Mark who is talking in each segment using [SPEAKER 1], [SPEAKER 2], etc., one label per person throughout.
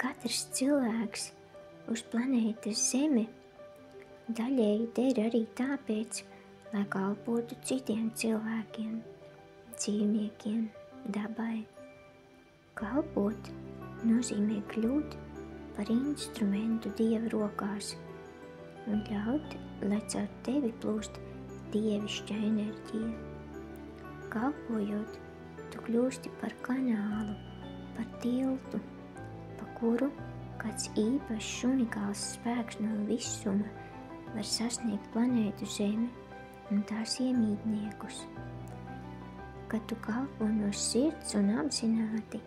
[SPEAKER 1] katrs cilvēks uz planētas Zeme daļēji der arī tāpēc, lai kalpotu citiem cilvēkiem, dzīvniekiem, dabai. Kalpot nozīmē kļūt par instrumentu Dieva rokās un ļaut, lai caur tevi plūst dievišķa enerģija. Kalpojot, tu kļūsti par kanālu, par tiltu, pa kuru kāds īpašs unikāls spēks no visuma var sasniegt planētu Zemi un tās iemītniekus. Kad tu kalpo no sirds un apzināti,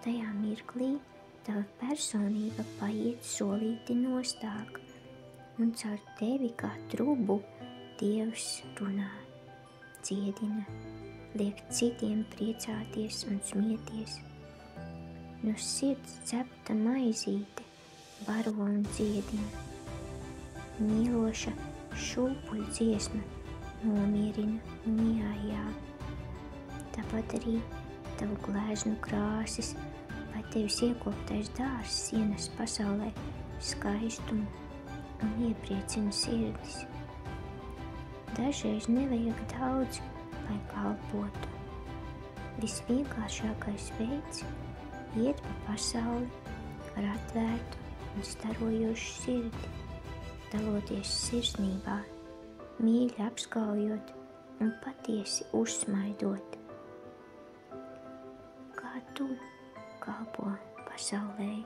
[SPEAKER 1] tajā mirklī tava personība paiet solīti nostāk, un caur tevi kā trubu Dievs runā, dziedina, liek citiem priecāties un smieties. No sirds cepta maizīte baro un dziedina. Mīloša šūpuļu dziesma nomierina un iejā. Tāpat arī tavu gleznu krāsas vai tevis iekoptais dārzs ienes pasaulē skaistumu un iepriecina sirdis. Dažreiz nevajag daudz, lai kalpotu. Visvienkāršākais veids iet pa pasauli ar atvērtu un starojošu sirdi, daloties sirsnībā, mīļi apskaujot un patiesi uzsmaidot. Kā tu kalpo pasaulei?